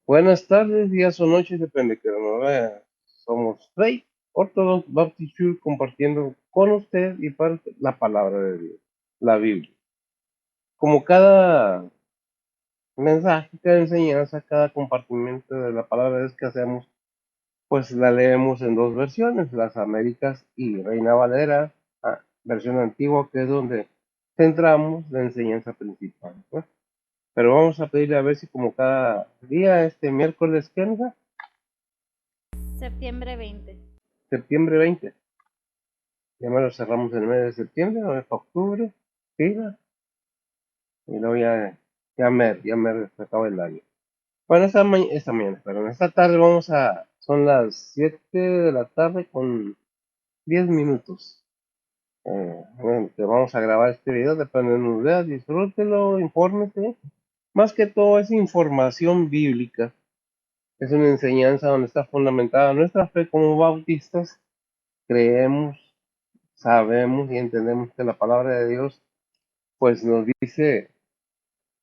Buenas tardes, días o noches, depende que nos vea. Somos Rey Ortodox Baptist Church compartiendo con usted y para usted la palabra de Dios, la Biblia. Como cada mensaje, cada enseñanza, cada compartimiento de la palabra de Dios que hacemos, pues la leemos en dos versiones, las Américas y Reina Valera, versión antigua, que es donde centramos la enseñanza principal, pues. Pero vamos a pedirle a ver si como cada día, este miércoles, ¿qué onda? Septiembre 20. Septiembre 20. Ya me lo cerramos en el mes de septiembre, no es para octubre, sí, y luego ya me se acaba el año. Bueno, esta mañana, perdón, esta tarde son las 7 de la tarde con 10 minutos. Bueno, que vamos a grabar este video, depende de nos vea, disfrútelo, infórmese. Más que todo es información bíblica, es una enseñanza donde está fundamentada nuestra fe como bautistas. Creemos, sabemos y entendemos que la palabra de Dios pues nos dice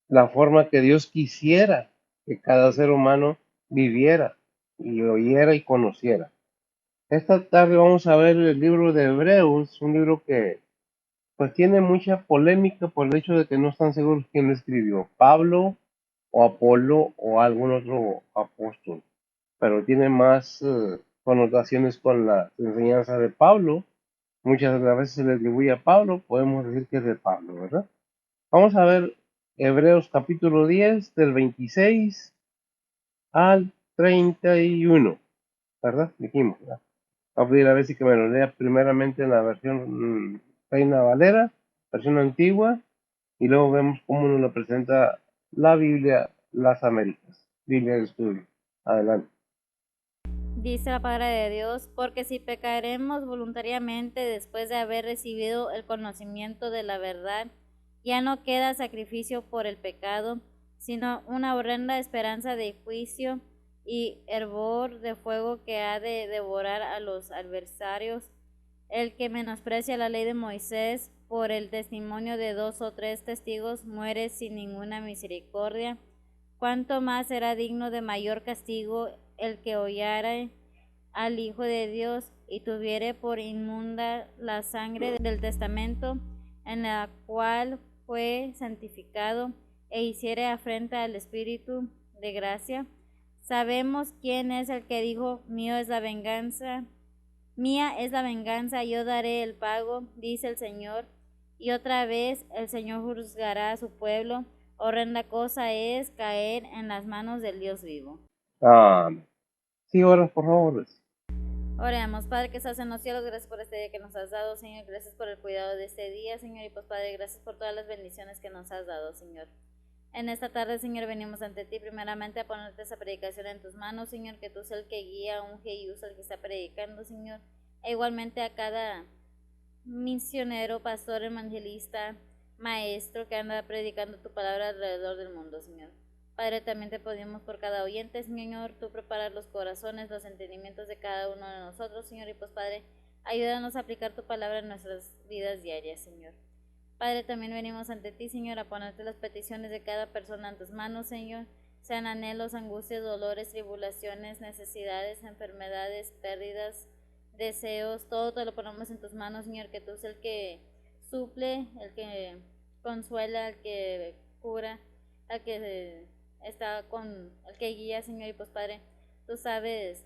la forma que Dios quisiera que cada ser humano viviera y oyera y conociera. Esta tarde vamos a ver el libro de Hebreos, un libro que pues tiene mucha polémica por el hecho de que no están seguros quién lo escribió, Pablo o Apolo o algún otro apóstol, pero tiene más connotaciones con la enseñanza de Pablo. Muchas veces se le atribuye a Pablo, podemos decir que es de Pablo, ¿verdad? Vamos a ver Hebreos capítulo 10 del 26 al 31, ¿verdad? Dijimos, ¿verdad? Voy a pedir a ver si que me lo lea primeramente en la versión Reina Valera, versión antigua, y luego vemos cómo nos lo presenta la Biblia, las Américas, Biblia de estudio. Adelante. Dice la palabra de Dios, porque si pecaremos voluntariamente después de haber recibido el conocimiento de la verdad, ya no queda sacrificio por el pecado, sino una horrenda esperanza de juicio y hervor de fuego que ha de devorar a los adversarios. El que menosprecia la ley de Moisés por el testimonio de 2 o 3 testigos muere sin ninguna misericordia. ¿Cuánto más será digno de mayor castigo el que hollare al Hijo de Dios y tuviere por inmunda la sangre del testamento en la cual fue santificado e hiciere afrenta al Espíritu de gracia? Sabemos quién es el que dijo, mía es la venganza, yo daré el pago, dice el Señor. Y otra vez el Señor juzgará a su pueblo. Horrenda cosa es caer en las manos del Dios vivo. Amén. Sí, ahora por favor. Oremos, Padre que estás en los cielos, gracias por este día que nos has dado, Señor, gracias por el cuidado de este día, Señor, y pues Padre, gracias por todas las bendiciones que nos has dado, Señor. En esta tarde, Señor, venimos ante ti primeramente a ponerte esa predicación en tus manos, Señor, que tú seas el que guía, unge y usa el que está predicando, Señor, e igualmente a cada misionero, pastor, evangelista, maestro que anda predicando tu palabra alrededor del mundo, Señor. Padre, también te pedimos por cada oyente, Señor, tú preparas los corazones, los entendimientos de cada uno de nosotros, Señor, y pues Padre, ayúdanos a aplicar tu palabra en nuestras vidas diarias, Señor. Padre, también venimos ante ti, Señor, a ponerte las peticiones de cada persona en tus manos, Señor, sean anhelos, angustias, dolores, tribulaciones, necesidades, enfermedades, pérdidas, deseos, todo te lo ponemos en tus manos, Señor, que tú eres el que suple, el que consuela, el que cura, el que está con, el que guía, Señor, y pues Padre, tú sabes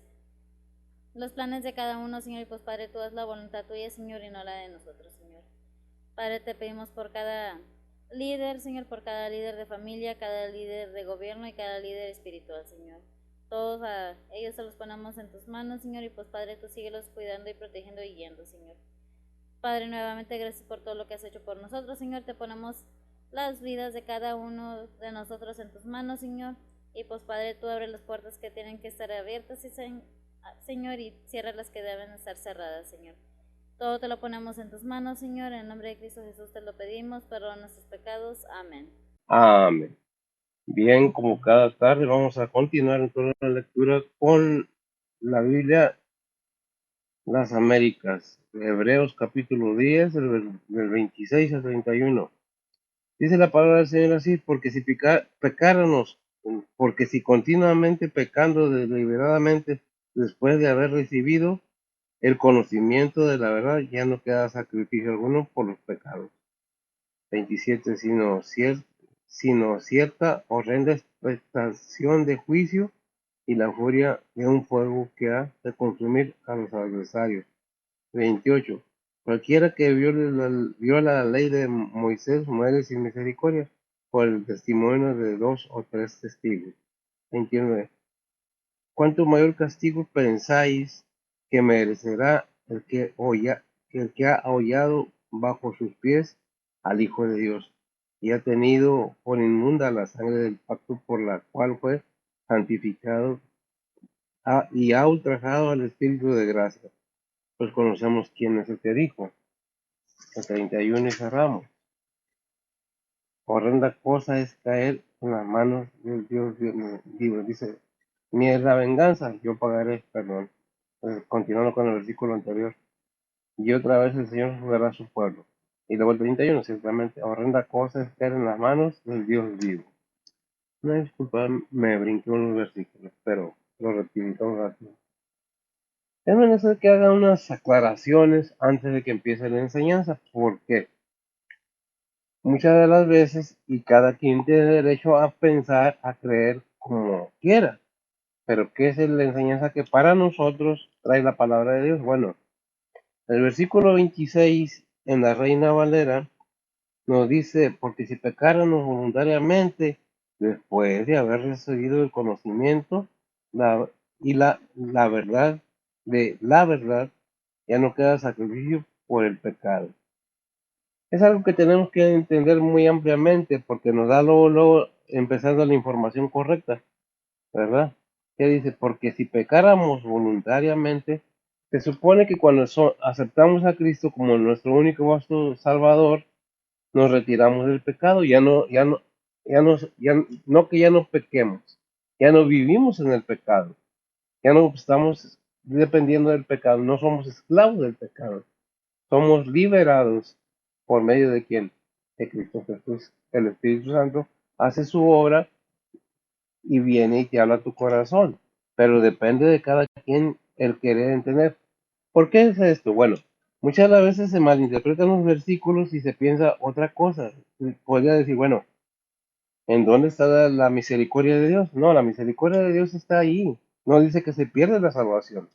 los planes de cada uno, Señor, y pues Padre, tú haz la voluntad tuya, Señor, y no la de nosotros, Señor. Padre, te pedimos por cada líder, Señor, por cada líder de familia, cada líder de gobierno y cada líder espiritual, Señor. Todos a ellos se los ponemos en tus manos, Señor, y pues Padre, tú síguelos cuidando y protegiendo y guiando, Señor. Padre, nuevamente gracias por todo lo que has hecho por nosotros, Señor. Te ponemos las vidas de cada uno de nosotros en tus manos, Señor. Y pues Padre, tú abres las puertas que tienen que estar abiertas, Señor, y cierra las que deben estar cerradas, Señor. Todo te lo ponemos en tus manos, Señor. En nombre de Cristo Jesús te lo pedimos. Perdona nuestros pecados. Amén. Amén. Bien, como cada tarde vamos a continuar en toda la lectura con la Biblia, las Américas, Hebreos capítulo 10, del 26 al 31. Dice la palabra del Señor así, porque si pecáramos Porque si continuamente pecando deliberadamente después de haber recibido el conocimiento de la verdad, ya no queda sacrificio alguno por los pecados. 27. Sino cierta horrenda expectación de juicio y la furia de un fuego que ha de consumir a los adversarios. 28. Cualquiera que viola la ley de Moisés muere sin misericordia por el testimonio de 2 o 3 testigos. 29. ¿Cuánto mayor castigo pensáis que merecerá el que ha hollado bajo sus pies al Hijo de Dios y ha tenido por inmunda la sangre del pacto por la cual fue santificado y ha ultrajado al Espíritu de gracia? Pues conocemos quién es el que dijo. El 31 y cerramos. Horrenda cosa es caer en las manos del Dios vivo. Dice, mía es la venganza, yo pagaré, perdón. Continuando con el versículo anterior. Y otra vez el Señor juzgará a su pueblo. Y luego el 31, ciertamente, horrenda cosa es caer en las manos del Dios vivo. Una disculpa, me brinqué unos versículos, pero lo repito un rato. Es menester que haga unas aclaraciones antes de que empiece la enseñanza. ¿Por qué? Muchas de las veces, y cada quien tiene derecho a pensar, a creer como quiera. Pero ¿qué es la enseñanza que para nosotros trae la palabra de Dios? Bueno, el versículo 26 en la Reina Valera nos dice, porque si pecáramos voluntariamente, después de haber recibido el conocimiento la verdad de la verdad, ya no queda sacrificio por el pecado. Es algo que tenemos que entender muy ampliamente porque nos da luego empezando la información correcta, ¿verdad? Que dice, porque si pecáramos voluntariamente, se supone que cuando aceptamos a Cristo como nuestro único vasto Salvador, nos retiramos del pecado, no que ya no pequemos, ya no vivimos en el pecado, ya no estamos dependiendo del pecado, no somos esclavos del pecado, somos liberados por medio de quién, de Cristo Jesús. El Espíritu Santo hace su obra y viene y te habla a tu corazón, pero depende de cada quien el querer entender. ¿Por qué es esto? Bueno, muchas veces se malinterpretan los versículos y se piensa otra cosa. Podría decir, bueno, ¿en dónde está la misericordia de Dios? No, la misericordia de Dios está ahí. No dice que se pierde la salvación.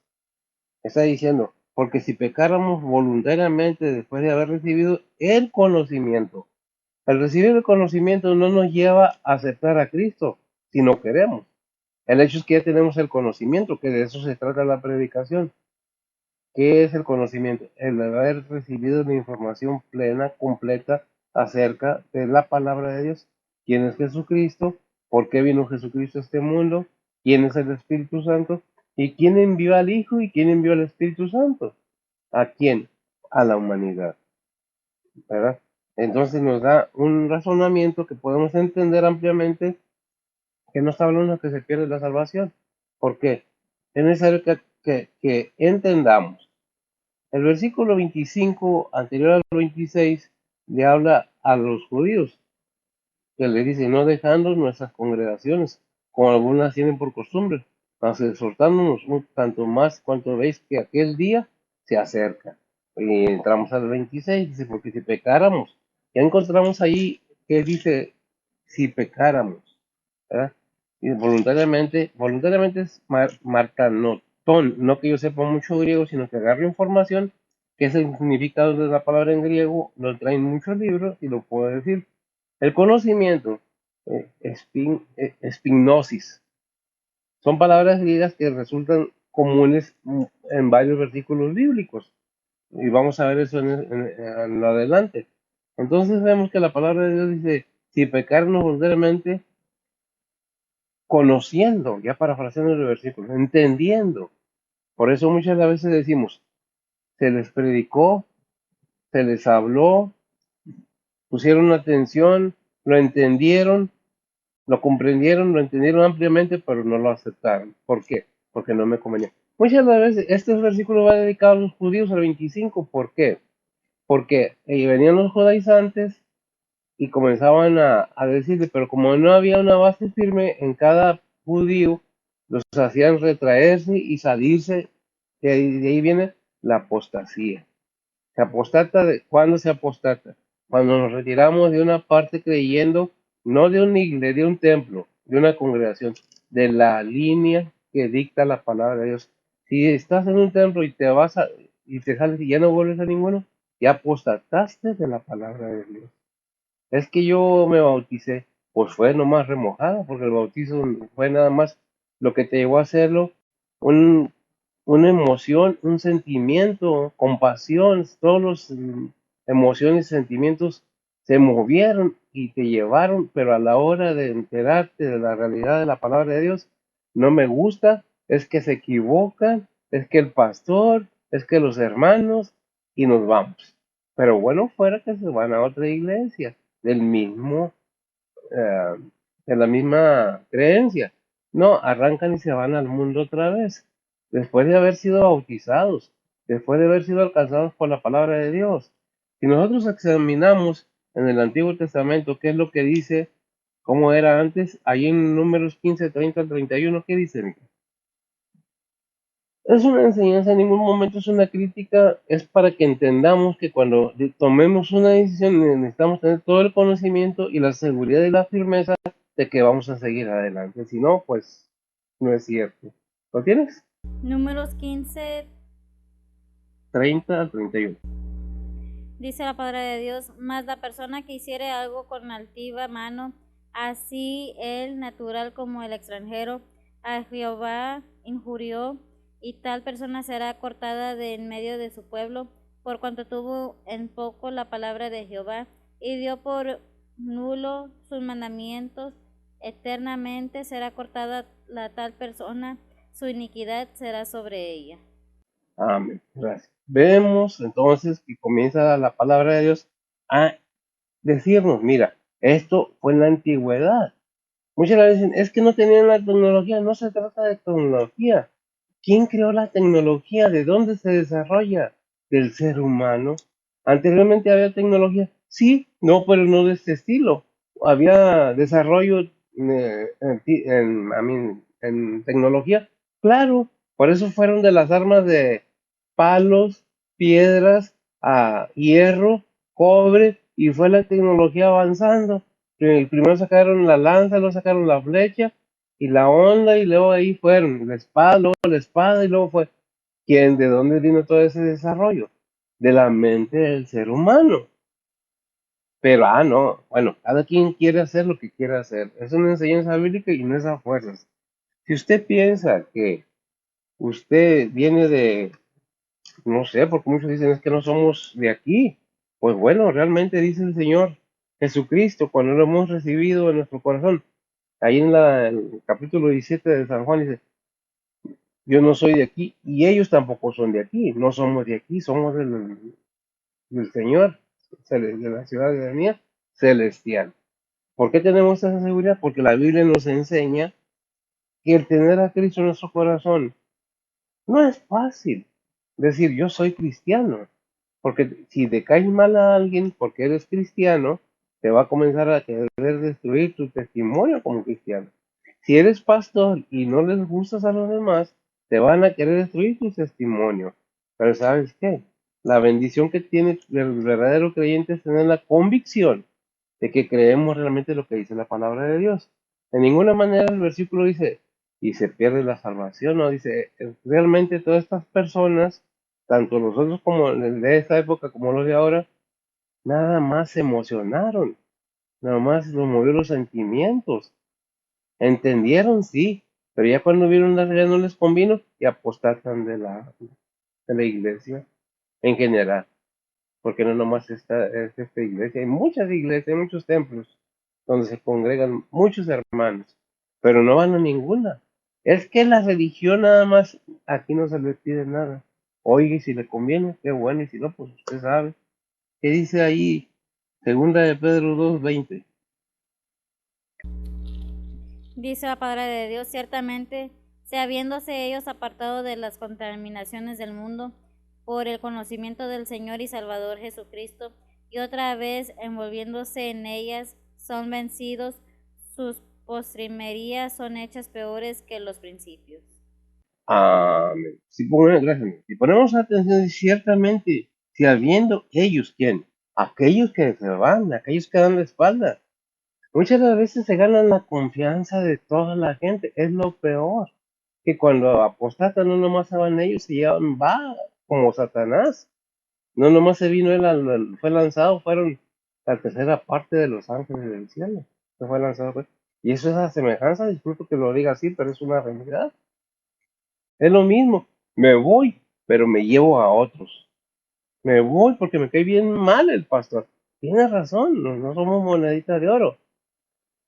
Está diciendo, porque si pecáramos voluntariamente después de haber recibido el conocimiento, el recibir el conocimiento no nos lleva a aceptar a Cristo, si no queremos. El hecho es que ya tenemos el conocimiento, que de eso se trata la predicación. ¿Qué es el conocimiento? El haber recibido la información plena, completa, acerca de la palabra de Dios. ¿Quién es Jesucristo? ¿Por qué vino Jesucristo a este mundo? ¿Quién es el Espíritu Santo? ¿Y quién envió al Hijo y quién envió al Espíritu Santo? ¿A quién? A la humanidad, ¿verdad? Entonces nos da un razonamiento que podemos entender ampliamente, que no está hablando de que se pierde la salvación. ¿Por qué? Es necesario que entendamos. El versículo 25, anterior al 26, le habla a los judíos, que le dice, no dejando nuestras congregaciones, como algunas tienen por costumbre, mas exhortándonos tanto más cuanto veis que aquel día se acerca. Y entramos al 26, dice, porque si pecáramos, ya encontramos ahí que dice, si pecáramos, ¿verdad? Y voluntariamente es martanotón, no que yo sepa mucho griego, sino que agarro información, que es el significado de la palabra en griego, lo traen muchos libros y lo puedo decir. El conocimiento, espignosis, son palabras griegas que resultan comunes en varios versículos bíblicos. Y vamos a ver eso en lo adelante. Entonces vemos que la palabra de Dios dice, si pecarnos voluntariamente, conociendo, ya parafraseando el versículo, entendiendo. Por eso muchas veces decimos, se les predicó, se les habló, pusieron atención, lo entendieron, lo comprendieron, lo entendieron ampliamente, pero no lo aceptaron. ¿Por qué? Porque no me convenía. Muchas veces este versículo va dedicado a los judíos al 25. ¿Por qué? Porque venían los judaizantes y comenzaban a decirle, pero como no había una base firme en cada judío, los hacían retraerse y salirse, de ahí viene la apostasía. Se apostata, ¿cuándo se apostata? Cuando nos retiramos de una parte creyendo, no de una iglesia, de un templo, de una congregación, de la línea que dicta la palabra de Dios. Si estás en un templo y y te sales y ya no vuelves a ninguno, ya apostataste de la palabra de Dios. Es que yo me bauticé, pues fue nomás remojada, porque el bautizo fue nada más lo que te llevó a hacerlo, un, una emoción, un sentimiento, compasión, todos los emociones y sentimientos se movieron y te llevaron, pero a la hora de enterarte de la realidad de la palabra de Dios, no me gusta, es que se equivocan, es que el pastor, es que los hermanos, y nos vamos. Pero bueno, fuera que se van a otra iglesia del mismo, eh, de la misma creencia. No, arrancan y se van al mundo otra vez, después de haber sido bautizados, después de haber sido alcanzados por la palabra de Dios. Si nosotros examinamos en el Antiguo Testamento qué es lo que dice, cómo era antes, ahí en Números 15, 30 al 31, ¿qué dice? Es una enseñanza, en ningún momento es una crítica, es para que entendamos que cuando tomemos una decisión necesitamos tener todo el conocimiento y la seguridad y la firmeza de que vamos a seguir adelante. Si no, pues no es cierto. ¿Lo tienes? Números 15, 30 al 31. dice la palabra de Dios, mas la persona que hiciere algo con altiva mano, así el natural como el extranjero, a Jehová injurió, y tal persona será cortada de en medio de su pueblo, por cuanto tuvo en poco la palabra de Jehová, y dio por nulo sus mandamientos, eternamente será cortada la tal persona, su iniquidad será sobre ella. Amén. Gracias. Vemos entonces que comienza la palabra de Dios a decirnos, mira, esto fue en la antigüedad. Muchas veces dicen, es que no tenían la tecnología, no se trata de tecnología. ¿Quién creó la tecnología? ¿De dónde se desarrolla? Del ser humano. Anteriormente había tecnología, sí, no, pero no de este estilo. Había desarrollo en tecnología, claro, por eso fueron de las armas de palos, piedras, a hierro, cobre, y fue la tecnología avanzando. Primero sacaron la lanza, luego sacaron la flecha y la onda, y luego ahí fueron la espada, luego la espada, y luego fue. ¿Quién, de dónde vino todo ese desarrollo? De la mente del ser humano. Pero, no, bueno, cada quien quiere hacer lo que quiera hacer. Es una enseñanza bíblica y no es a fuerzas. Si usted piensa que usted viene de, no sé, porque muchos dicen es que no somos de aquí, pues bueno, realmente dice el Señor Jesucristo, cuando lo hemos recibido en nuestro corazón, ahí en el capítulo 17 de San Juan dice, yo no soy de aquí y ellos tampoco son de aquí, no somos de aquí, somos del Señor, de la ciudadanía celestial. ¿Por qué tenemos esa seguridad? Porque la Biblia nos enseña que el tener a Cristo en nuestro corazón no es fácil. Decir, yo soy cristiano, porque si te caes mal a alguien porque eres cristiano, te va a comenzar a querer destruir tu testimonio como cristiano. Si eres pastor y no les gustas a los demás, te van a querer destruir tu testimonio. Pero ¿sabes qué? La bendición que tiene el verdadero creyente es tener la convicción de que creemos realmente lo que dice la palabra de Dios. De ninguna manera el versículo dice, y se pierde la salvación, no dice, realmente todas estas personas, tanto nosotros como de esta época como los de ahora, nada más se emocionaron, nada más los movió los sentimientos. Entendieron, sí, pero ya cuando vieron la realidad no les convino y apostatan de la iglesia en general, porque no nomás es esta iglesia, hay muchas iglesias, hay muchos templos donde se congregan muchos hermanos, pero no van a ninguna. Es que la religión nada más, aquí no se le pide nada. Oye, si le conviene, qué bueno, y si no, pues usted sabe. ¿Qué dice ahí? Segunda de Pedro 2:20. Dice la palabra de Dios, ciertamente, se habiéndose ellos apartado de las contaminaciones del mundo, por el conocimiento del Señor y Salvador Jesucristo, y otra vez envolviéndose en ellas, son vencidos, sus postrimerías son hechas peores que los principios. Amén. Gracias. Si ponemos atención, ciertamente, si habiendo ellos, ¿quién? Aquellos que se van, aquellos que dan la espalda. Muchas de las veces se ganan la confianza de toda la gente. Es lo peor. Que cuando apostatan, no nomás se van ellos, se llevan, va, como Satanás. No nomás se vino él, fue lanzado, fueron la tercera parte de los ángeles del cielo. Se fue lanzado, pues. Y eso es a semejanza, disculpe que lo diga así, pero es una realidad. Es lo mismo. Me voy, pero me llevo a otros. Me voy porque me cae bien mal el pastor. Tiene razón, no somos monedita de oro.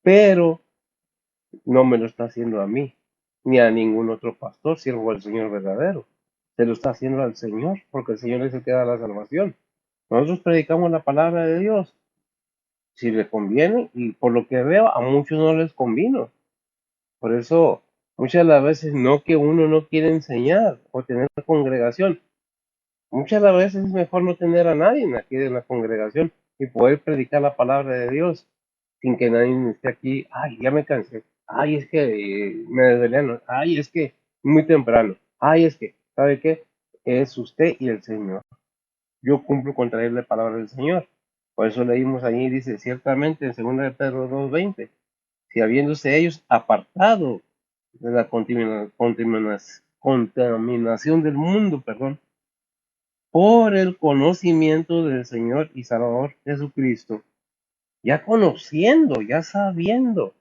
Pero no me lo está haciendo a mí, ni a ningún otro pastor, siervo del Señor verdadero. Se lo está haciendo al Señor, porque el Señor es el que da la salvación. Nosotros predicamos la palabra de Dios, si le conviene, y por lo que veo, a muchos no les convino. Por eso, muchas de las veces no que uno no quiere enseñar o tener congregación. Muchas de las veces es mejor no tener a nadie aquí en la congregación y poder predicar la palabra de Dios sin que nadie esté aquí. Ay, ya me cansé. Ay, es que me desvelé. Ay, es que muy temprano. Ay, es que, ¿sabe qué? Es usted y el Señor. Yo cumplo con traer la palabra del Señor. Por eso leímos ahí, dice, ciertamente en 2 de Pedro 2:20, si habiéndose ellos apartado de la contaminación del mundo, perdón, por el conocimiento del Señor y Salvador Jesucristo, ya conociendo, ya sabiendo,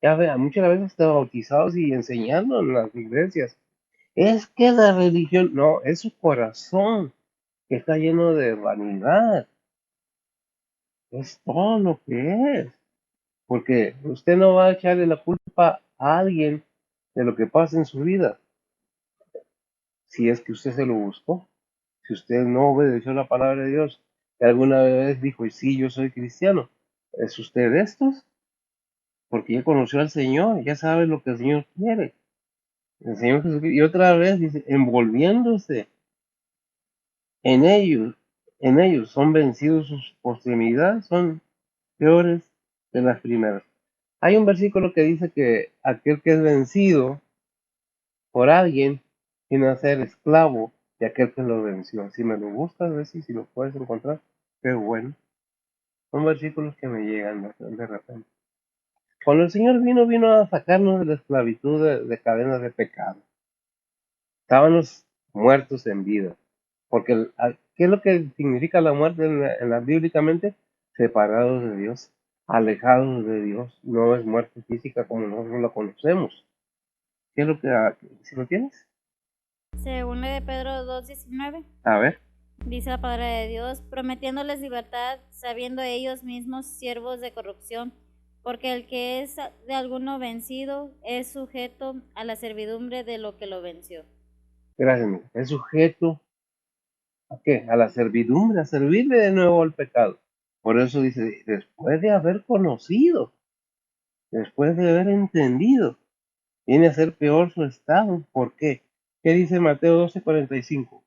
ya vea, muchas veces están bautizados y enseñando en las iglesias. Es que la religión, no, es su corazón que está lleno de vanidad, es todo lo que es, porque usted no va a echarle la culpa a alguien de lo que pasa en su vida, si es que usted se lo buscó. Si usted no obedeció la palabra de Dios, que alguna vez dijo, y sí, yo soy cristiano, ¿es usted de estos? Porque ya conoció al Señor, ya sabe lo que el Señor quiere. El Señor Jesucristo, y otra vez dice, envolviéndose en ellos son vencidos sus posterioridades, son peores que las primeras. Hay un versículo que dice que aquel que es vencido por alguien tiene que ser esclavo de aquel que lo venció. Si me lo buscas, a ver si lo puedes encontrar, qué bueno. Son versículos que me llegan de repente. Cuando el Señor vino a sacarnos de la esclavitud de cadenas de pecado. Estábamos muertos en vida. Porque, ¿qué es lo que significa la muerte bíblicamente? Separados de Dios, alejados de Dios. No es muerte física como nosotros la conocemos. ¿Qué es lo que, si lo tienes? Según de Pedro 2:19, A ver. dice la palabra de Dios, prometiéndoles libertad, sabiendo ellos mismos siervos de corrupción, porque el que es de alguno vencido es sujeto a la servidumbre de lo que lo venció. Gracias. Es sujeto ¿a qué? A la servidumbre, a servirle de nuevo al pecado. Por eso dice, después de haber conocido, después de haber entendido, viene a ser peor su estado. ¿Por qué? ¿Qué dice Mateo 12:45?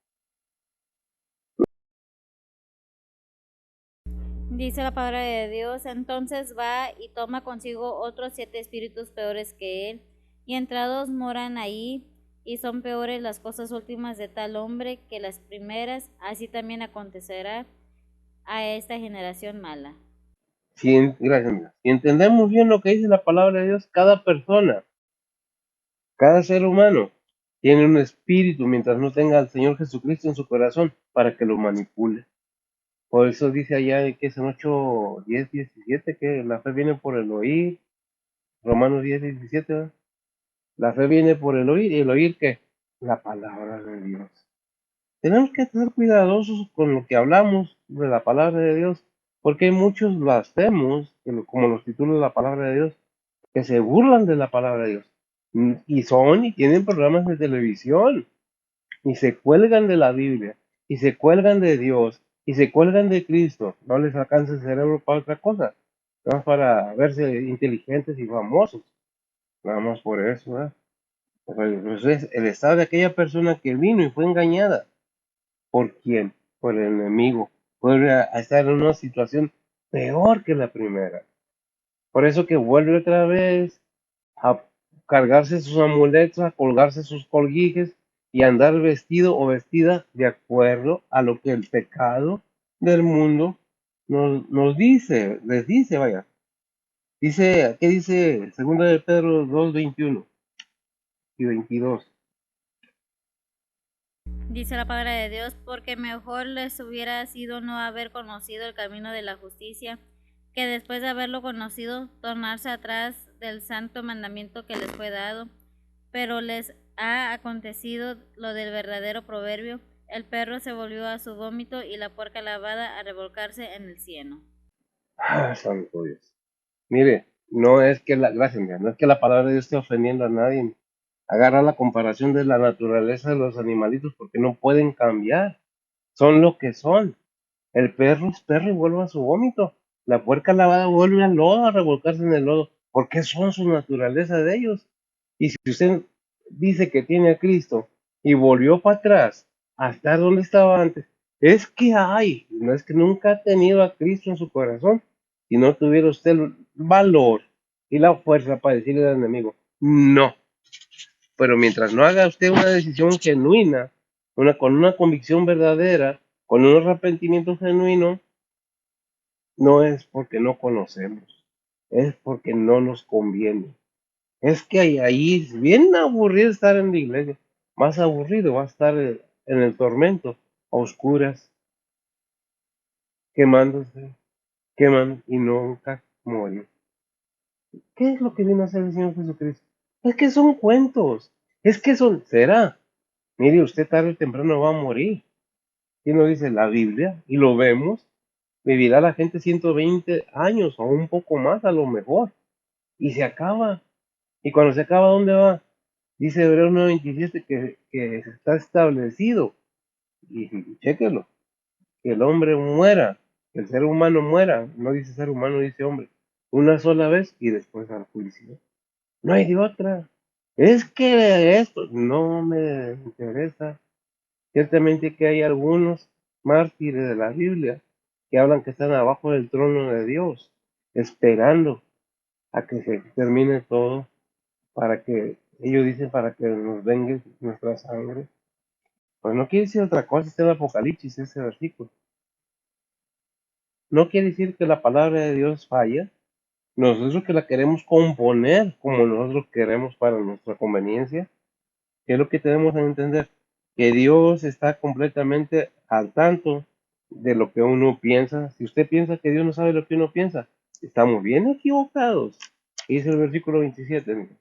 Dice la palabra de Dios, entonces va y toma consigo otros 7 espíritus peores que él, y entrados moran ahí, y son peores las cosas últimas de tal hombre que las primeras, así también acontecerá a esta generación mala. Gracias. Si entendemos bien lo que dice la palabra de Dios, cada persona, cada ser humano, tiene un espíritu mientras no tenga al Señor Jesucristo en su corazón para que lo manipule. Por eso dice allá que es en 8, 10, 17, que la fe viene por el oír. Romanos 10:17, ¿verdad? La fe viene por el oír, y el oír, ¿qué? La palabra de Dios. Tenemos que ser cuidadosos con lo que hablamos de la palabra de Dios, porque hay muchos blasfemos, como los títulos de la palabra de Dios, que se burlan de la palabra de Dios. Y tienen programas de televisión, y se cuelgan de la Biblia, y se cuelgan de Dios, y se cuelgan de Cristo. No les alcanza el cerebro para otra cosa, nada más para verse inteligentes y famosos. Nada más por eso, ¿verdad? Pues es el estado de aquella persona que vino y fue engañada. ¿Por quién? Por el enemigo. vuelve a estar en una situación peor que la primera. Por eso que vuelve otra vez a cargarse sus amuletos, a colgarse sus colguijes y andar vestido o vestida de acuerdo a lo que el pecado del mundo nos dice, les dice, vaya. Dice, ¿qué dice? Segunda de Pedro 2:21 y 22. Dice la palabra de Dios, porque mejor les hubiera sido no haber conocido el camino de la justicia, que después de haberlo conocido, tornarse atrás del santo mandamiento que les fue dado. Pero les ha acontecido lo del verdadero proverbio, el perro se volvió a su vómito y la puerca lavada a revolcarse en el cieno. Ah, santo Dios. Mire, no es que gracias, mira, no es que la palabra de Dios esté ofendiendo a nadie. Agarra la comparación de la naturaleza de los animalitos porque no pueden cambiar. Son lo que son. El perro es perro y vuelve a su vómito. La puerca lavada vuelve al lodo a revolcarse en el lodo, porque son su naturaleza de ellos. Y si usted dice que tiene a Cristo y volvió para atrás a estar donde estaba antes, es que hay, no es que nunca ha tenido a Cristo en su corazón, si no tuviera usted el valor y la fuerza para decirle al enemigo, no. Pero mientras no haga usted una decisión genuina, con una convicción verdadera, con un arrepentimiento genuino, no es porque no conocemos, es porque no nos conviene. Es que ahí es bien aburrido estar en la iglesia, más aburrido va a estar en el tormento, a oscuras, quemándose, queman y nunca morir. ¿Qué es lo que vino a hacer el Señor Jesucristo? Es que son cuentos, es que será. Mire, usted tarde o temprano va a morir. ¿Quién lo dice? La Biblia, y lo vemos. Vivirá la gente 120 años o un poco más a lo mejor, y se acaba. Y cuando se acaba, ¿dónde va? Dice Hebreos 9:27 que está establecido, y chéquelo, que el hombre muera, que el ser humano muera, no dice ser humano, dice hombre, una sola vez y después al juicio. No hay de otra. Es que esto no me interesa. Ciertamente que hay algunos mártires de la Biblia que hablan que están abajo del trono de Dios, esperando a que se termine todo, para que, ellos dicen, para que nos vengue nuestra sangre. Pues no quiere decir otra cosa, está en Apocalipsis ese versículo. No quiere decir que la palabra de Dios falla, nosotros que la queremos componer como nosotros queremos para nuestra conveniencia. ¿Qué es lo que tenemos que entender? Que Dios está completamente al tanto de lo que uno piensa. Si usted piensa que Dios no sabe lo que uno piensa, estamos bien equivocados. Dice el versículo 27. Mire.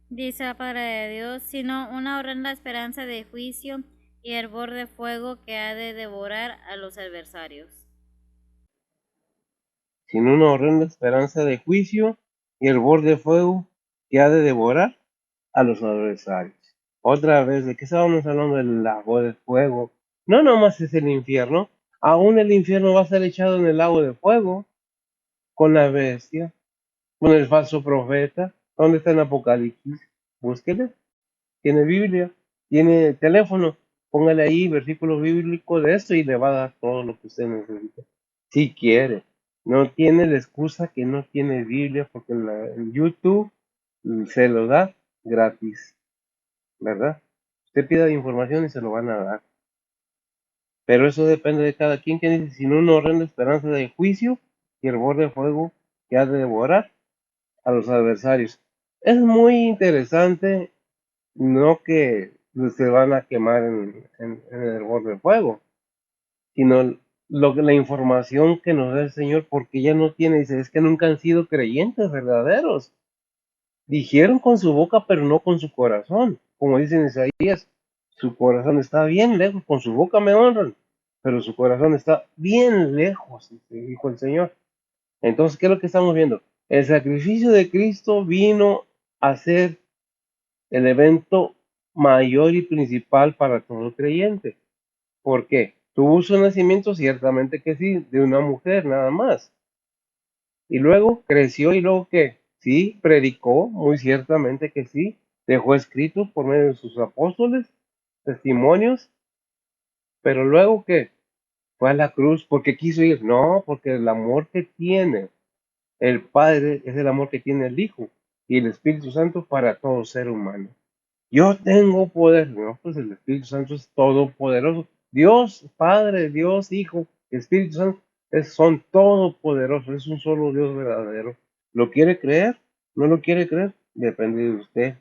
Dice la palabra de Dios, sino una horrenda esperanza de juicio y hervor de fuego que ha de devorar a los adversarios. Sin una horrenda esperanza de juicio y el borde de fuego que ha de devorar a los adversarios. Otra vez, ¿de qué estábamos hablando? Del lago de fuego. No nomás es el infierno, aún el infierno va a ser echado en el lago de fuego con la bestia, con el falso profeta. ¿Dónde está en Apocalipsis? Búsquele. Tiene Biblia, tiene teléfono. Póngale ahí versículo bíblico de esto y le va a dar todo lo que usted necesita. Si quiere. No tiene la excusa que no tiene Biblia porque en YouTube se lo da gratis, ¿verdad? Usted pida información y se lo van a dar. Pero eso depende de cada quien, que dice, sin una horrenda esperanza de juicio y el borde de fuego que ha de devorar a los adversarios. Es muy interesante, no que se van a quemar en el borde de fuego, sino la información que nos da el Señor, porque ya no tiene, dice, es que nunca han sido creyentes verdaderos. Dijeron con su boca, pero no con su corazón. Como dice en Isaías, su corazón está bien lejos, con su boca me honran, pero su corazón está bien lejos, dijo el Señor. Entonces, ¿qué es lo que estamos viendo? El sacrificio de Cristo vino a ser el evento mayor y principal para todo creyente. ¿Por qué? Tuvo su nacimiento, ciertamente que sí, de una mujer nada más. Y luego creció y luego ¿qué? Sí, predicó, muy ciertamente que sí. Dejó escrito por medio de sus apóstoles testimonios Pero luego, ¿qué? Fue a la cruz porque quiso ir. No, porque el amor que tiene el Padre es el amor que tiene el Hijo y el Espíritu Santo para todo ser humano. Yo tengo poder. No, pues el Espíritu Santo es todopoderoso. Dios Padre, Dios Hijo, Espíritu Santo son todopoderosos. Es un solo Dios verdadero. ¿Lo quiere creer? ¿No lo quiere creer? Depende de usted.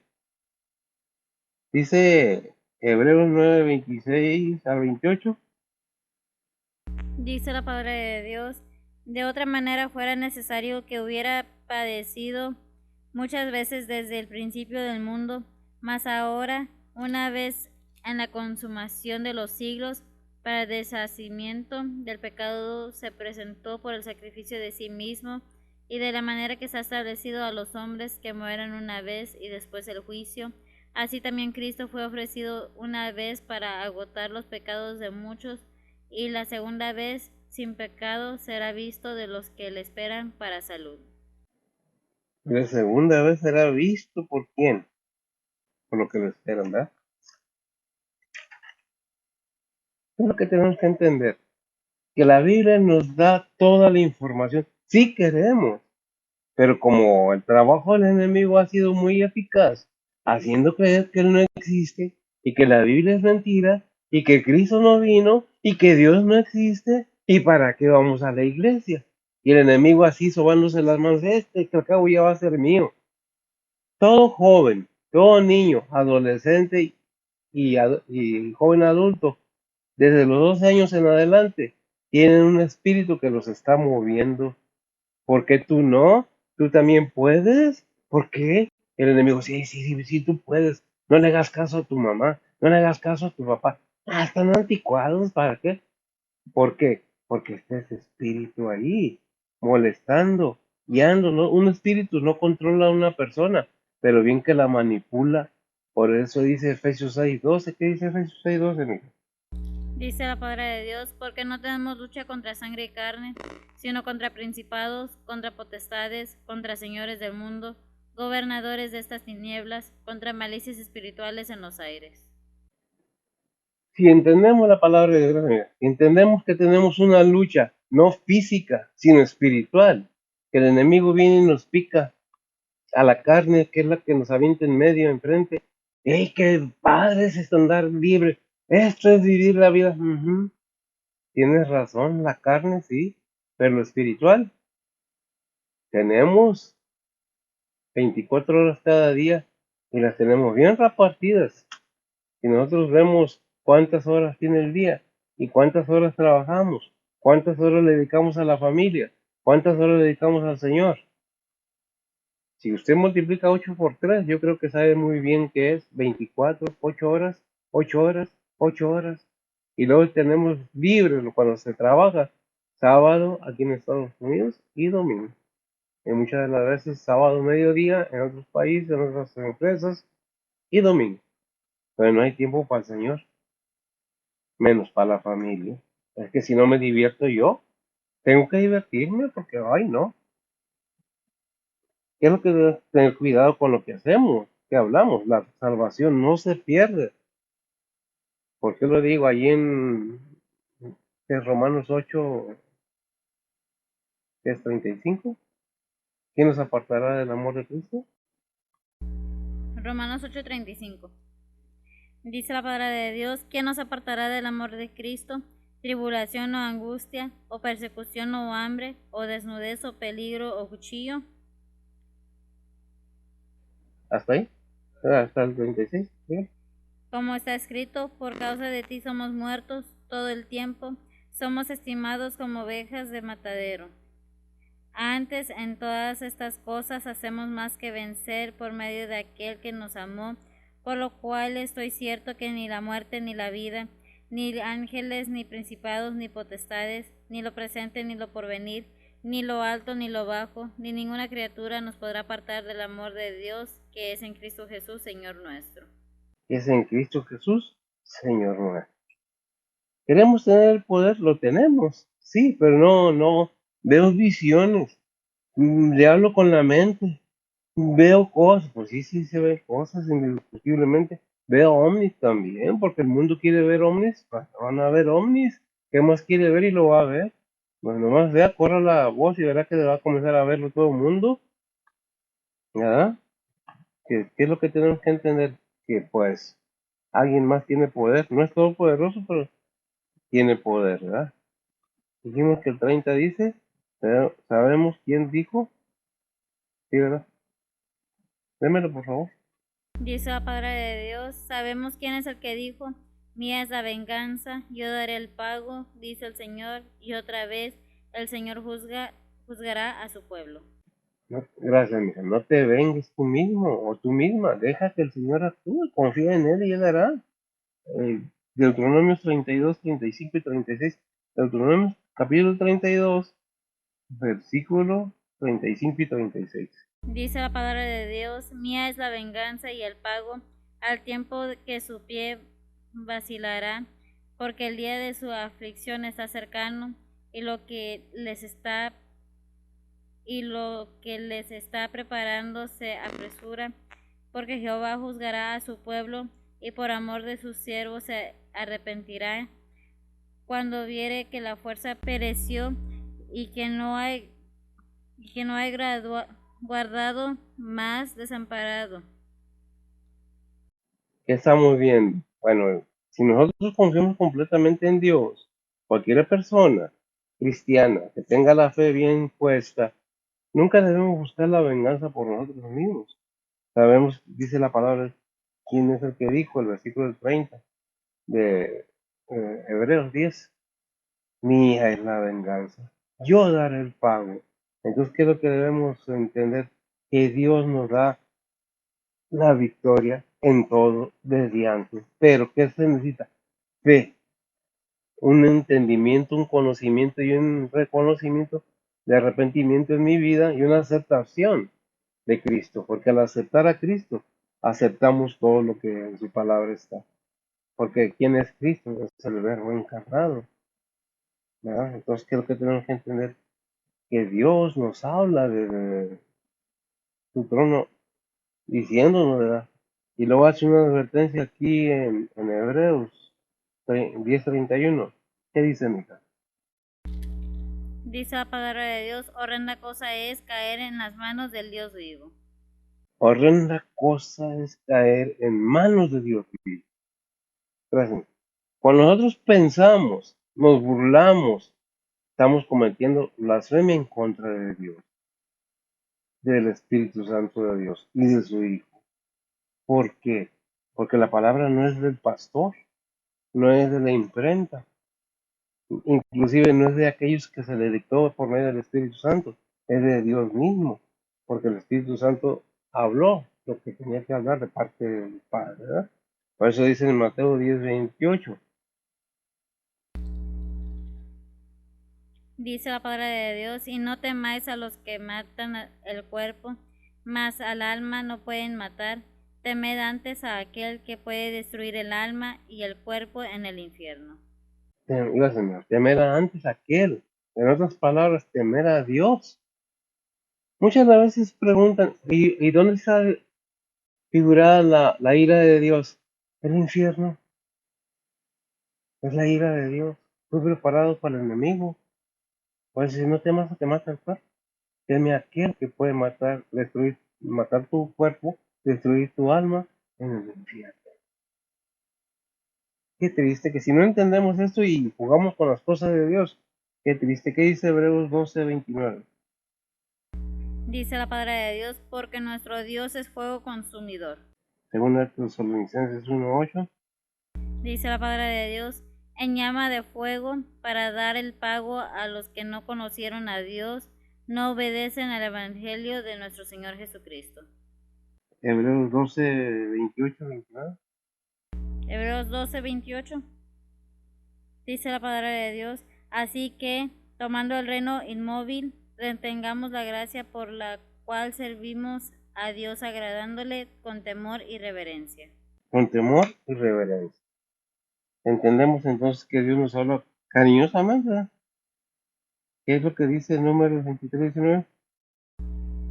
Dice Hebreos 9, 26 al 28. Dice la palabra de Dios, de otra manera fuera necesario que hubiera padecido muchas veces desde el principio del mundo, mas ahora, una vez en la consumación de los siglos, para el deshacimiento del pecado, se presentó por el sacrificio de sí mismo, y de la manera que se ha establecido a los hombres que mueran una vez y después el juicio, así también Cristo fue ofrecido una vez para agotar los pecados de muchos, y la segunda vez sin pecado será visto de los que le esperan para salud. La segunda vez será visto por quién, por lo que lo esperan, ¿verdad? Es lo que tenemos que entender, que la Biblia nos da toda la información, si queremos, pero como el trabajo del enemigo ha sido muy eficaz, haciendo creer que él no existe y que la Biblia es mentira y que Cristo no vino y que Dios no existe, ¿y para qué vamos a la iglesia? Y el enemigo así sobándose las manos, que al cabo ya va a ser mío. Todo joven, todo niño, adolescente y joven adulto, desde los 12 años en adelante, tienen un espíritu que los está moviendo. ¿Por qué tú no? ¿Tú también puedes? ¿Por qué? El enemigo, sí, sí, sí, sí, tú puedes. No le hagas caso a tu mamá, no le hagas caso a tu papá. Ah, están anticuados, ¿para qué? ¿Por qué? Porque está ese espíritu ahí, molestando, guiando, ¿no? Un espíritu no controla a una persona, pero bien que la manipula. Por eso dice Efesios 6:12. ¿Qué dice Efesios 6:12, mijo? Dice la palabra de Dios, porque no tenemos lucha contra sangre y carne, sino contra principados, contra potestades, contra señores del mundo, gobernadores de estas tinieblas, contra malicias espirituales en los aires. Si entendemos la palabra de Dios, mira, si entendemos que tenemos una lucha no física, sino espiritual, que el enemigo viene y nos pica a la carne, que es la que nos avienta en medio, enfrente. ¡Ey, qué padre es esto, andar libre! Esto es vivir la vida. Ujú. Tienes razón, la carne sí, pero lo espiritual, tenemos 24 horas cada día y las tenemos bien repartidas. Si nosotros vemos cuántas horas tiene el día y cuántas horas trabajamos, cuántas horas le dedicamos a la familia, cuántas horas le dedicamos al Señor. Si usted multiplica 8 por 3, yo creo que sabe muy bien que es 24, 8 horas, 8 horas, 8 horas. Y luego tenemos libres cuando se trabaja sábado aquí en Estados Unidos y domingo. Y muchas de las veces sábado mediodía en otros países, en otras empresas y domingo. Pero no hay tiempo para el Señor, menos para la familia. Es que si no me divierto yo, tengo que divertirme porque, ay, no. ¿Qué es lo que debemos tener cuidado con lo que hacemos? Que hablamos, la salvación no se pierde. ¿Por qué lo digo? Allí en Romanos 8, es 35. ¿Quién nos apartará del amor de Cristo? Romanos 8:35. Dice la palabra de Dios, ¿quién nos apartará del amor de Cristo? Tribulación o angustia, o persecución o hambre, o desnudez o peligro o cuchillo. ¿Hasta ahí? Hasta el 36. ¿Sí? Como está escrito, por causa de ti somos muertos todo el tiempo, somos estimados como ovejas de matadero. Antes, en todas estas cosas hacemos más que vencer por medio de aquel que nos amó, por lo cual estoy cierto que ni la muerte ni la vida, ni ángeles, ni principados, ni potestades, ni lo presente, ni lo porvenir, ni lo alto, ni lo bajo, ni ninguna criatura nos podrá apartar del amor de Dios que es en Cristo Jesús, Señor nuestro. Es en Cristo Jesús, Señor nuestro. ¿Queremos tener el poder? Lo tenemos. Sí, pero no. Veo visiones. Le hablo con la mente. Veo cosas. Pues sí, sí se ven cosas indiscutiblemente. Vea ovnis también, porque el mundo quiere ver ovnis, van a ver ovnis. ¿Qué más quiere ver y lo va a ver? Pues nomás vea, corra la voz y verá que le va a comenzar a verlo todo el mundo, ¿verdad? ¿Qué es lo que tenemos que entender? Que pues alguien más tiene poder, no es todopoderoso, pero tiene poder, ¿verdad? Dijimos que el 30 dice, pero sabemos quién dijo, sí, ¿verdad? Démelo, por favor. Dice la palabra de Dios, sabemos quién es el que dijo, mía es la venganza, yo daré el pago, dice el Señor, y otra vez el Señor juzgará a su pueblo. No, gracias, mija. No te vengues tú mismo o tú misma. Deja que el Señor actúe. Confía en Él y Él hará. Deuteronomios 32, 35 y 36. Deuteronomios capítulo 32, versículo 35 y 36. Dice la palabra de Dios, mía es la venganza y el pago, al tiempo que su pie vacilará, porque el día de su aflicción está cercano, y lo que les está preparando se apresura, porque Jehová juzgará a su pueblo, y por amor de sus siervos se arrepentirá, cuando viere que la fuerza pereció, y que no hay guardado más desamparado. ¿Qué estamos viendo? Bueno, si nosotros confiamos completamente en Dios, cualquier persona cristiana que tenga la fe bien puesta, nunca debemos buscar la venganza por nosotros mismos. Sabemos, dice la palabra, quién es el que dijo, el versículo 30 de Hebreos 10, mía es la venganza, yo daré el pago. Entonces, ¿qué es lo que debemos entender? Que Dios nos da la victoria en todo desde antes. Pero, ¿qué se necesita? Fe, un entendimiento, un conocimiento y un reconocimiento de arrepentimiento en mi vida y una aceptación de Cristo, porque al aceptar a Cristo, aceptamos todo lo que en su palabra está. Porque ¿quién es Cristo? Es el verbo encarnado, ¿verdad? Entonces, ¿qué es lo que tenemos que entender? Que Dios nos habla de su trono diciéndonos, ¿verdad? Y luego hace una advertencia aquí en Hebreos 10:31. ¿Qué dice, mija? Dice la palabra de Dios, horrenda cosa es caer en las manos del Dios vivo. Horrenda cosa es caer en manos de Dios vivo. Gracias. Cuando nosotros pensamos, nos burlamos, estamos cometiendo blasfemia en contra de Dios, del Espíritu Santo de Dios y de su Hijo. ¿Por qué? Porque la palabra no es del pastor, no es de la imprenta, inclusive no es de aquellos que se le dictó por medio del Espíritu Santo, es de Dios mismo, porque el Espíritu Santo habló lo que tenía que hablar de parte del Padre, ¿verdad? Por eso dice en Mateo 10:28. Dice la palabra de Dios, y no temáis a los que matan el cuerpo, mas al alma no pueden matar. Temed antes a aquel que puede destruir el alma y el cuerpo en el infierno. Temer a antes a aquel, en otras palabras, temer a Dios. Muchas veces preguntan, ¿y dónde está figurada la ira de Dios? El infierno es la ira de Dios. Fue preparado para el enemigo. Pues si no temas, te mata el cuerpo. Teme a aquel que puede matar, destruir, matar tu cuerpo, destruir tu alma en el infierno. Qué triste que si no entendemos esto y jugamos con las cosas de Dios, qué triste. ¿Qué dice Hebreos 12:29? Dice la palabra de Dios, porque nuestro Dios es fuego consumidor. Según Tesalonicenses 1:8. Dice la palabra de Dios, en llama de fuego, para dar el pago a los que no conocieron a Dios, no obedecen al Evangelio de nuestro Señor Jesucristo. Hebreos 12:28-29. Hebreos 12:28. Dice la palabra de Dios, así que, tomando el reino inmóvil, retengamos la gracia por la cual servimos a Dios agradándole con temor y reverencia. Con temor y reverencia. Entendemos entonces que Dios nos habla cariñosamente, ¿verdad? ¿Qué es lo que dice el número 23:19?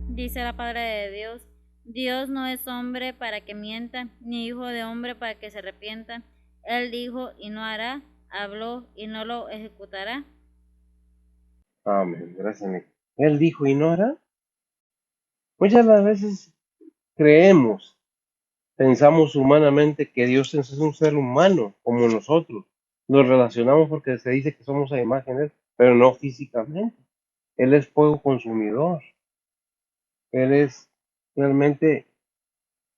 Dice la palabra de Dios, Dios no es hombre para que mienta, ni hijo de hombre para que se arrepienta. Él dijo y no hará, habló y no lo ejecutará. Amén. Gracias, amigo. Él dijo y no hará. Muchas de las veces creemos, pensamos humanamente que Dios es un ser humano como nosotros. Nos relacionamos porque se dice que somos a imagen de Él, pero no físicamente. Él es fuego consumidor. Él es realmente,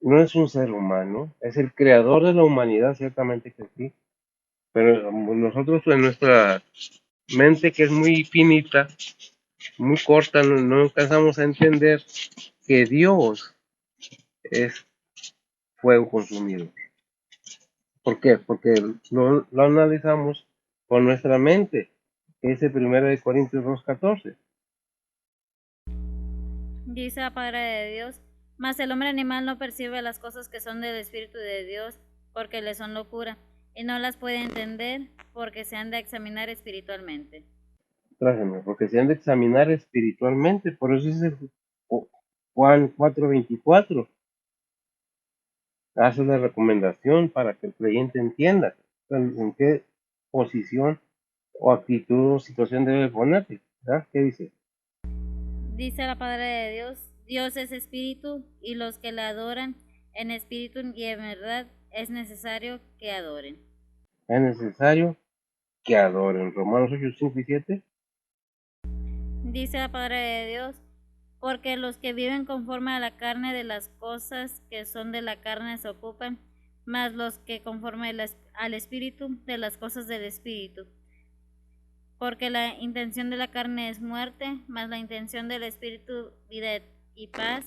no es un ser humano, es el creador de la humanidad, ciertamente que sí. Pero nosotros en nuestra mente, que es muy finita, muy corta, no alcanzamos a entender que Dios es fuego consumido. ¿Por qué? Porque lo analizamos con nuestra mente. Ese 1 Corintios 2:14. Dice la palabra de Dios, mas el hombre animal no percibe las cosas que son del Espíritu de Dios, porque le son locura, y no las puede entender, porque se han de examinar espiritualmente. Gracias, porque se han de examinar espiritualmente. Por eso dice Juan 4:24. Hace una recomendación para que el creyente entienda en qué posición o actitud o situación debe ponerse. ¿Verdad? ¿Qué dice? Dice la palabra de Dios, Dios es espíritu, y los que le adoran en espíritu y en verdad es necesario que adoren. Es necesario que adoren. Romanos 8:5 y 7. Dice la palabra de Dios, porque los que viven conforme a la carne de las cosas que son de la carne se ocupan, mas los que conforme al espíritu de las cosas del espíritu. Porque la intención de la carne es muerte, mas la intención del espíritu vida y paz,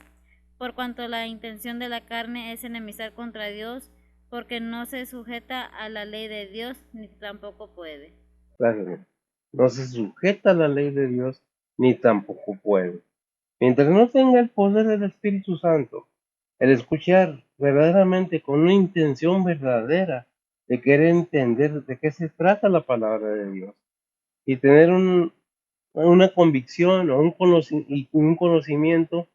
por cuanto la intención de la carne es enemistad contra Dios, porque no se sujeta a la ley de Dios, ni tampoco puede. Gracias. No se sujeta a la ley de Dios ni tampoco puede. Mientras no tenga el poder del Espíritu Santo, el escuchar verdaderamente con una intención verdadera de querer entender de qué se trata la palabra de Dios y tener una convicción o un conocimiento,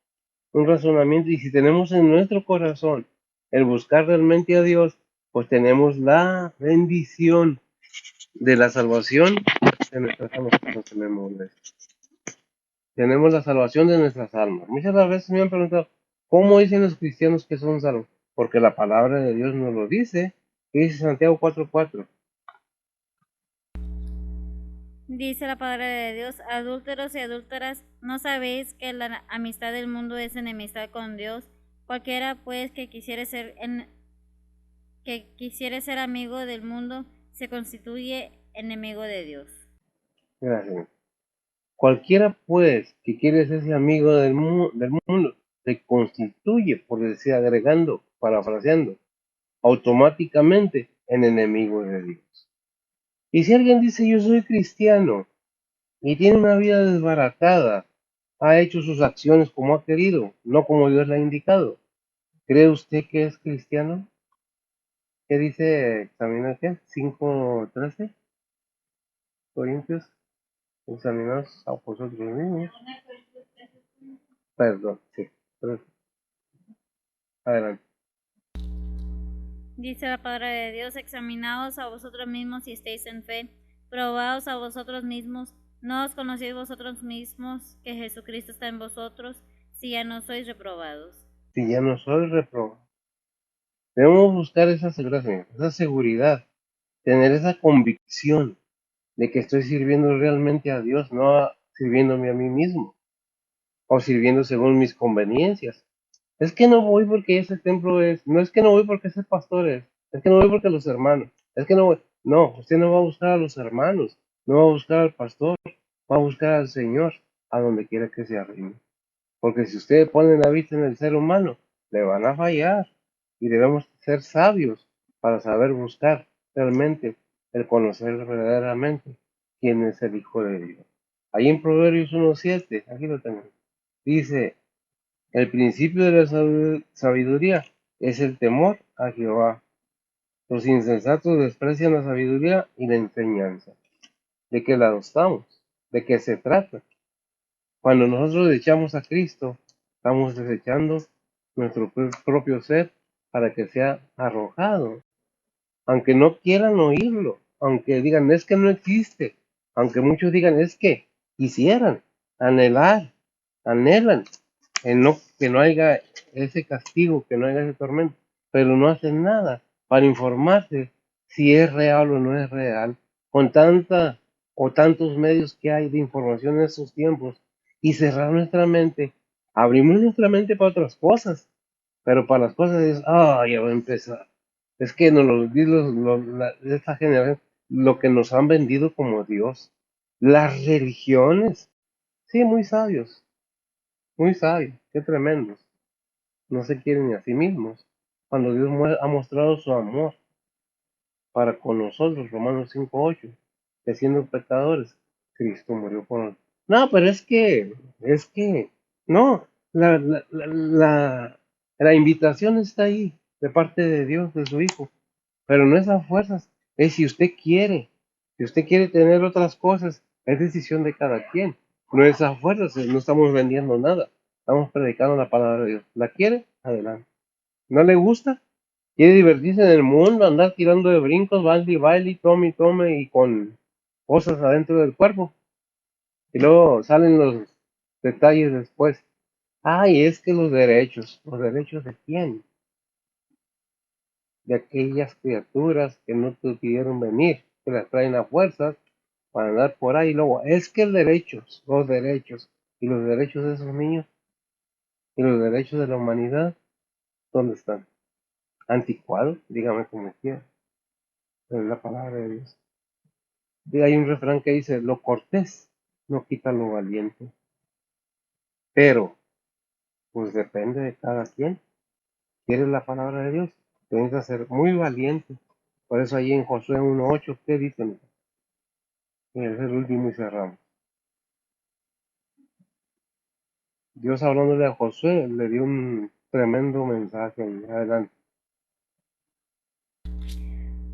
un razonamiento, y si tenemos en nuestro corazón el buscar realmente a Dios, pues tenemos la bendición de la salvación de nuestras almas. Tenemos la salvación de nuestras almas. Muchas veces me han preguntado, ¿cómo dicen los cristianos que son salvos? Porque la palabra de Dios nos lo dice. ¿Qué dice Santiago 4:4? Dice la palabra de Dios, adúlteros y adúlteras, ¿no sabéis que la amistad del mundo es enemistad con Dios? Cualquiera pues que quisiere ser amigo del mundo se constituye enemigo de Dios. Gracias. Cualquiera, pues, que quiere ser amigo del mundo, se constituye, por decir, agregando, parafraseando, automáticamente en enemigo de Dios. Y si alguien dice yo soy cristiano y tiene una vida desbaratada, ha hecho sus acciones como ha querido, no como Dios le ha indicado, ¿cree usted que es cristiano? ¿Qué dice? Examina qué? 5:13. Corintios, examinaos a vosotros mismos. Perdón, sí. Adelante. Dice la palabra de Dios, examinaos a vosotros mismos si estéis en fe, probaos a vosotros mismos, no os conocéis vosotros mismos que Jesucristo está en vosotros, si ya no sois reprobados. Si ya no soy reprobado, debemos buscar esa seguridad, tener esa convicción de que estoy sirviendo realmente a Dios, no sirviéndome a mí mismo o sirviendo según mis conveniencias. Es que no voy porque ese templo no es que no voy porque ese pastor es que no voy porque los hermanos, es que no voy. No, usted no va a buscar a los hermanos, no va a buscar al pastor, va a buscar al Señor a donde quiera que se arrime. Porque si ustedes ponen la vista en el ser humano, le van a fallar. Y debemos ser sabios para saber buscar realmente, el conocer verdaderamente quién es el Hijo de Dios. Ahí en Proverbios 1:7, aquí lo tengo. Dice, el principio de la sabiduría es el temor a Jehová. Los insensatos desprecian la sabiduría y la enseñanza. ¿De qué lado estamos? ¿De qué se trata? Cuando nosotros echamos a Cristo, estamos desechando nuestro propio ser, para que sea arrojado, aunque no quieran oírlo, aunque digan es que no existe, aunque muchos digan es que quisieran, anhelar, anhelan, que no haya ese castigo, que no haya ese tormento, pero no hacen nada para informarse si es real o no es real, con tanta o tantos medios que hay de información en estos tiempos, y cerrar nuestra mente, abrimos nuestra mente para otras cosas, pero para las cosas es, ya va a empezar. Es que nos lo di de esta generación, lo que nos han vendido como Dios. Las religiones, sí, muy sabios, qué tremendos. No se quieren ni a sí mismos. Cuando Dios ha mostrado su amor para con nosotros, Romanos 5:8, que siendo pecadores, Cristo murió por nosotros. No, pero no, la invitación está ahí, de parte de Dios, de su Hijo, pero no es a fuerzas, es si usted quiere tener otras cosas, es decisión de cada quien, no es a fuerzas, no estamos vendiendo nada, estamos predicando la palabra de Dios. ¿La quiere? Adelante. ¿No le gusta? Quiere divertirse en el mundo, andar tirando de brincos, baile y baile, tome y tome y con cosas adentro del cuerpo. Y luego salen los detalles después. Ay, es que ¿los derechos de quién? De aquellas criaturas que no te pidieron venir, que las traen a fuerzas para andar por ahí. Luego, es que y los derechos de esos niños, y los derechos de la humanidad, ¿dónde están? Anticuados, dígame como quiera, es la palabra de Dios. Y hay un refrán que dice, lo cortés no quita lo valiente, pero pues depende de cada quien. ¿Quieres la palabra de Dios? Tienes que ser muy valiente. Por eso ahí en Josué 1:8, ¿qué dicen? Es el último y cerramos. Dios hablándole a Josué le dio un tremendo mensaje. Adelante.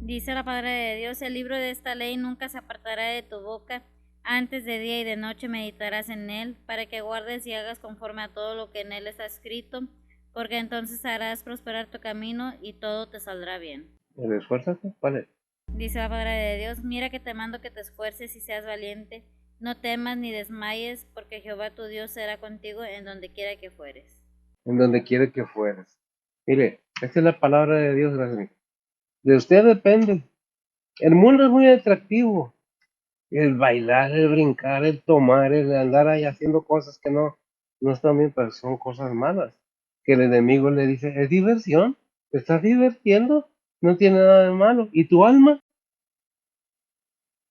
Dice la palabra de Dios, el libro de esta ley nunca se apartará de tu boca, antes de día y de noche meditarás en él, para que guardes y hagas conforme a todo lo que en él está escrito, porque entonces harás prosperar tu camino y todo te saldrá bien. ¿El esfuérzate? ¿Cuál es? Dice la palabra de Dios, mira que te mando que te esfuerces y seas valiente, no temas ni desmayes, porque Jehová tu Dios será contigo en donde quiera que fueres. En donde quiere que fueres. Mire, esta es la palabra de Dios, gracias. De usted depende. El mundo es muy atractivo. El bailar, el brincar, el tomar, el andar ahí haciendo cosas que no están bien, pero son cosas malas. Que el enemigo le dice, es diversión, te estás divirtiendo, no tiene nada de malo. ¿Y tu alma?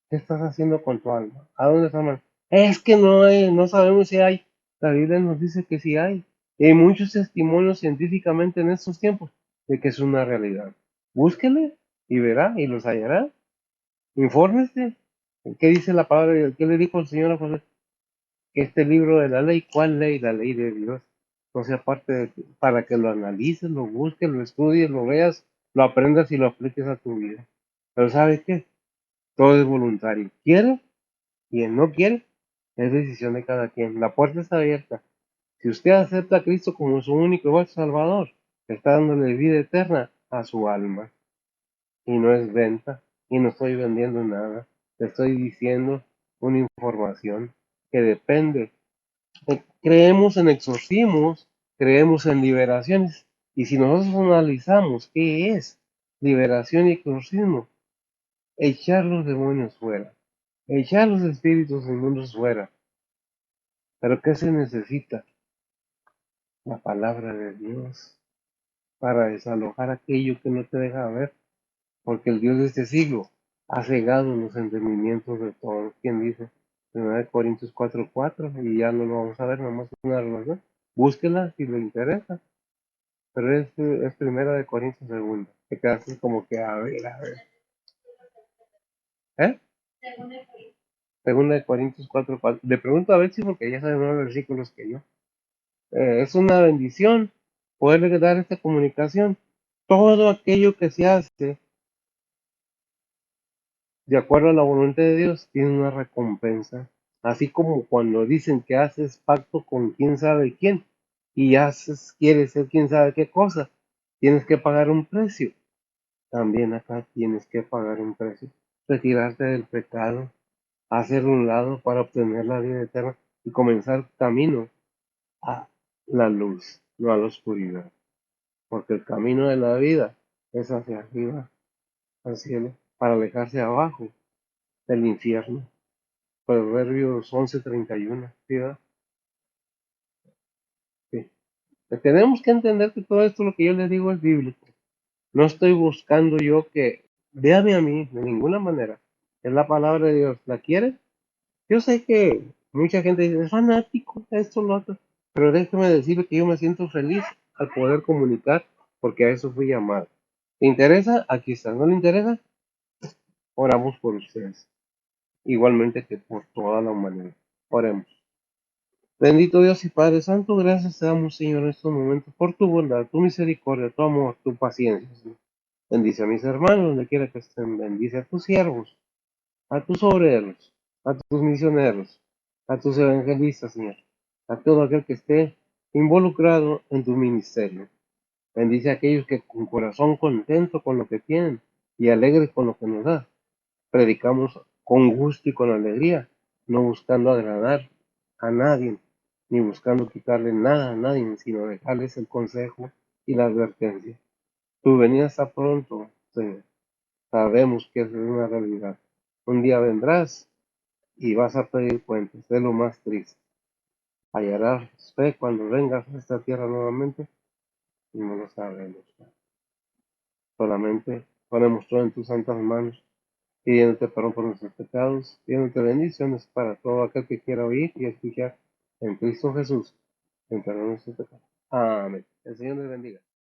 ¿Qué estás haciendo con tu alma? ¿A dónde está mal? Es que no sabemos si hay. La Biblia nos dice que sí hay. Y hay muchos testimonios científicamente en estos tiempos de que es una realidad. Búsquele y verá y los hallará. Infórmese. ¿Qué dice la palabra de Dios? ¿Qué le dijo el Señor a José? Que este libro de la ley, ¿cuál ley? La ley de Dios. No sea parte de ti, para que lo analices, lo busques, lo estudies, lo veas, lo aprendas y lo apliques a tu vida. Pero ¿sabe qué? Todo es voluntario. ¿Quiere? Quien no quiere, es decisión de cada quien. La puerta está abierta. Si usted acepta a Cristo como su único y vuestro Salvador, está dándole vida eterna a su alma. Y no es venta, y no estoy vendiendo nada. Le estoy diciendo una información que depende. Creemos en exorcismos, creemos en liberaciones, y si nosotros analizamos qué es liberación y exorcismo, echar los demonios fuera, echar los espíritus inmundos fuera. Pero ¿qué se necesita? La palabra de Dios para desalojar aquello que no te deja ver, porque el Dios de este siglo ha cegado los entendimientos de todos. ¿Quién dice? 1 Corintios 4:4, y ya no lo vamos a ver, nomás una relación. Búsquela si le interesa, pero es 1 Corintios 2, te quedaste como que a ver, ¿eh? 2 Corintios 4:4, le pregunto a ver si porque ya sabe más versículos que yo. Es una bendición poderle dar esta comunicación. Todo aquello que se hace de acuerdo a la voluntad de Dios tiene una recompensa. Así como cuando dicen que haces pacto con quién sabe quién, y quieres ser quién sabe qué cosa, tienes que pagar un precio. También acá tienes que pagar un precio. Retirarte del pecado, hacer un lado para obtener la vida eterna y comenzar camino a la luz, no a la oscuridad. Porque el camino de la vida es hacia arriba, al cielo, para alejarse abajo del infierno. Proverbios 11:31, ¿sí, verdad? Sí. Tenemos que entender que todo esto lo que yo les digo es bíblico. No estoy buscando yo que véame a mí de ninguna manera. Es la palabra de Dios. ¿La quiere? Yo sé que mucha gente dice, es fanático, esto, lo otro. Pero déjeme decirle que yo me siento feliz al poder comunicar porque a eso fui llamado. ¿Le interesa? Aquí está. ¿No le interesa? Oramos por ustedes. Igualmente que por toda la humanidad. Oremos. Bendito Dios y Padre Santo, gracias te damos, Señor, en estos momentos por tu bondad, tu misericordia, tu amor, tu paciencia, Señor. Bendice a mis hermanos, donde quiera que estén. Bendice a tus siervos, a tus obreros, a tus misioneros, a tus evangelistas, Señor. A todo aquel que esté involucrado en tu ministerio. Bendice a aquellos que con corazón contento con lo que tienen y alegres con lo que nos da. Predicamos con gusto y con alegría, no buscando agradar a nadie, ni buscando quitarle nada a nadie, sino dejarles el consejo y la advertencia. Tu venida está pronto, Señor. Sabemos que es una realidad. Un día vendrás y vas a pedir cuentas. Es lo más triste. Hallarás fe cuando vengas a esta tierra nuevamente y no lo sabemos. Solamente ponemos todo en tus santas manos, pidiéndote perdón por nuestros pecados, pidiéndote bendiciones para todo aquel que quiera oír y escuchar en Cristo Jesús, en perdón de nuestros pecados. Amén. El Señor les bendiga.